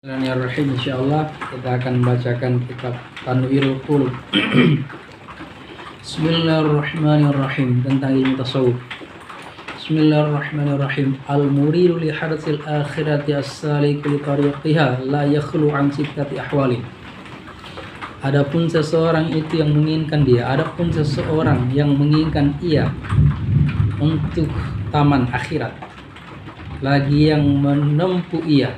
Bismillahirrahmanirrahim. Insyaallah kita akan membacakan kitab Tanwirul Qulub. Bismillahirrahmanirrahim, tentang ilmu tasawuf. Bismillahirrahmanirrahim. Al-muridu li hadatsil akhirati as-saliku li tariqiha la yakhlu an sittati ahwalin. Adapun seseorang itu yang menginginkan ia untuk taman akhirat, lagi yang menempuh ia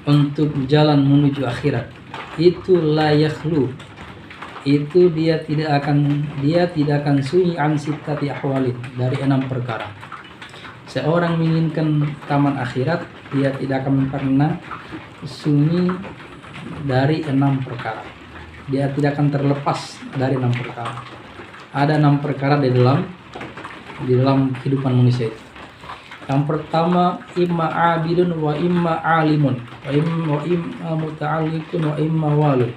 untuk jalan menuju akhirat, itu la yakhlu, itu dia tidak akan sunyi an sittati ahwalin, dari 6 perkara. Seorang menginginkan taman akhirat, dia tidak akan pernah sunyi dari 6 perkara. Dia tidak akan terlepas dari 6 perkara. Ada 6 perkara di dalam kehidupan manusia itu. Yang pertama, imma abidun wa imma alimun wa imma muta'alliqun wa imma walun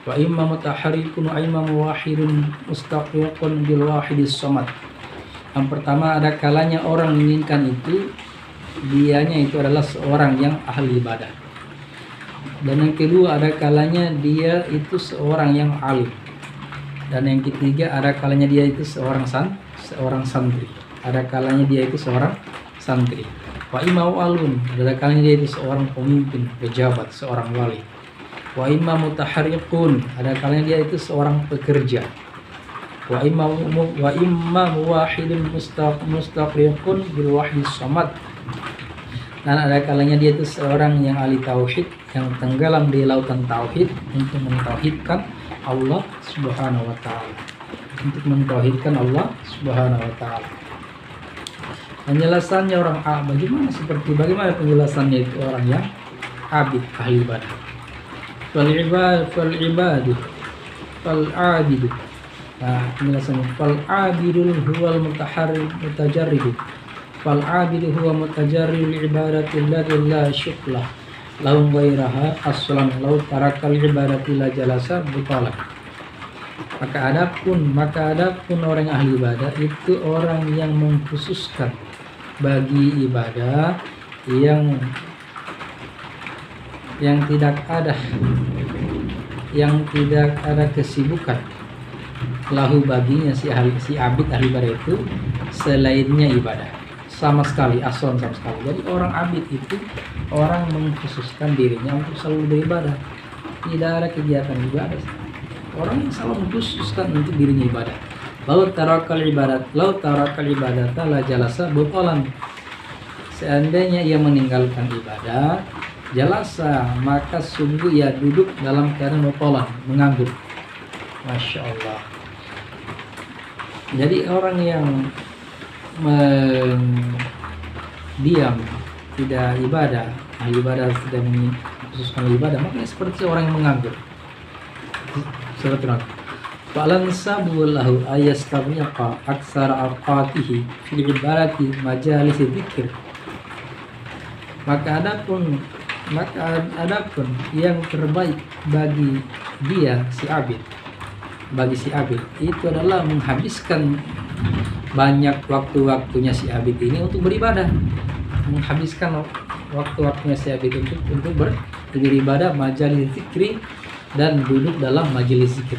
wa imma mutaharrikun wa imma muwahhidun mustaqriqun bil wahidis samad. Yang pertama, ada kalanya orang menginginkan itu, dianya itu adalah seorang yang ahli ibadah. Dan yang kedua, ada kalanya dia itu seorang yang alim. Dan yang ketiga, ada kalanya dia itu seorang santri. Ada kalanya dia itu seorang santri. Wa imma walun, ada kalanya dia itu seorang pemimpin, pejabat, seorang wali. Wa imma mutaharriqun, ada kalanya dia itu seorang pekerja. Wa imma muwahhidun mustaqriqun bil wahidis samad. Dan ada kalanya dia itu seorang yang ahli tauhid, yang tenggelam di lautan tauhid untuk mentauhidkan Allah Subhanahu wa taala. Penjelasannya orang bagaimana penjelasannya itu orang yang abid, ahli ibadah. Fal abidu. Nah, penjelasannya fal abidul huwal mutajarrid. Fal abidu huwa mutajarrid li ibadati allati la syuklah lahu ghairaha aslan law tarakal ibadati la jalasa butalah. Maka adapun orang ahli ibadah itu orang yang mengkhususkan bagi ibadah yang tidak ada kesibukan lahu baginya si abid ahli ibadah itu selainnya ibadah sama sekali, asal sama sekali. Jadi orang abid itu orang mengkhususkan dirinya untuk selalu beribadah, tidak ada kegiatan ibadah. Orang yang selalu mengkhususkan untuk dirinya ibadah. Lau tarakal ibadata la jalasa butalan. Seandainya ia meninggalkan ibadah, jalasa, maka sungguh ia duduk dalam keadaan butalan, menganggur. Masya Allah. Jadi orang yang diam, tidak ibadah, ahli ibadah tidak mengkhususkan ibadah, maka seperti orang yang menganggur. Surat An-Nur. Falan sabullahu ayastabiqa aksara awqatihi fil ibadati majalis dzikir. Maka adapun yang terbaik bagi dia si abid itu adalah menghabiskan banyak waktu-waktunya si abid ini untuk beribadah. Menghabiskan waktu-waktunya si abid untuk beribadah, majalis zikri, dan duduk dalam majelis zikir.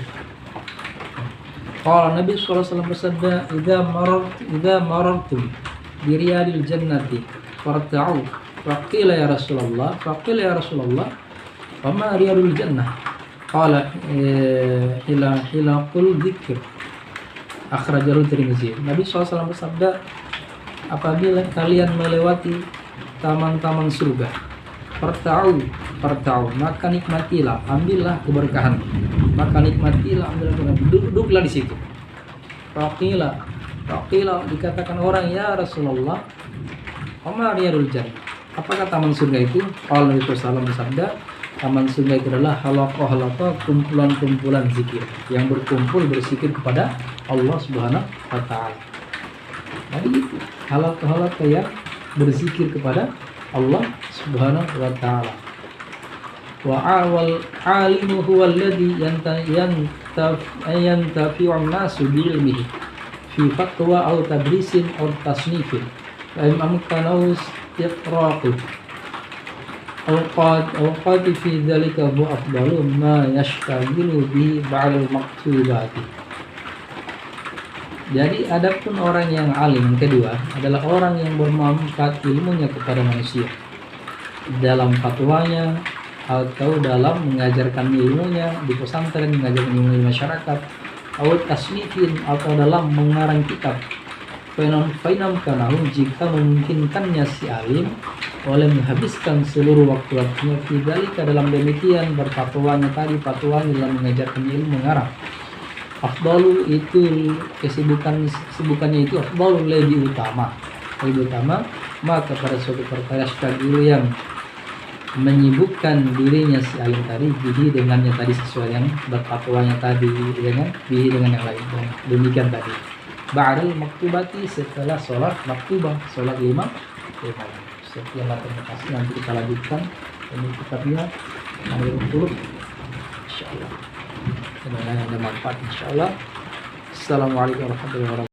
Qala Nabi sallallahu alaihi wasallam bersabda, "Idza marartum bi riyadil jannati farta'u." Faqila ya Rasulullah, "Wa ma riyadul jannah?" Qala hilaqul dzikr. Akhrajahu Tirmizi. Nabi SAW bersabda, apabila kalian melewati taman-taman surga, farta'u, maka nikmatilah, ambillah keberkahan. Duduklah di situ. Faqila, dikatakan orang, ya Rasulullah, "Ama riyadul jannah?" Apakah taman surga itu? Qala Nabi SAW bersabda, taman surga itu adalah halaqah, kumpulan-kumpulan zikir yang berkumpul berzikir kepada Allah Subhanahu wa taala. Jadi halaqah yang berzikir kepada Allah Subhanahu wa taala. Wa awal alimu huwa alladhi yantafi'u an-nasu bi ilmihi fi fatwa aw tadrisin aw tasnifin. Imam Kanus iqraqu awqat fi dzalika bu afdalu ma yashtagilu bi ba'dal maktubati. Jadi adapun orang yang alim, yang kedua adalah orang yang bermanfaat ilmunya kepada manusia dalam fatwanya atau dalam mengajarkan ilmunya di pesantren, mengajarkan ilmu di masyarakat, atau tasnifin atau dalam mengarang kitab. Fainam kanahu, jika memungkinkannya si alim oleh menghabiskan seluruh waktu-waktunya fidzalika dalam demikian berfatwanya tadi, fatwanya dalam mengajarkan ilmu mengarang, afdalu itu kesibukannya itu afdalu lebih utama maka pada suatu perkara dulu yang menyibukkan dirinya si alim tadi bihi dengannya tadi sesuai yang berfatwanya tadi dengan bihi dengan yang lain. Demikian tadi ba'dal maktubati, setelah sholat maktubah, sholat lima. Sekian terima kasih, nanti kita lanjutkan ini kitabnya nomor 20 insyaallah. Semoga ada manfaat insyaallah. Assalamualaikum warahmatullahi wabarakatuh.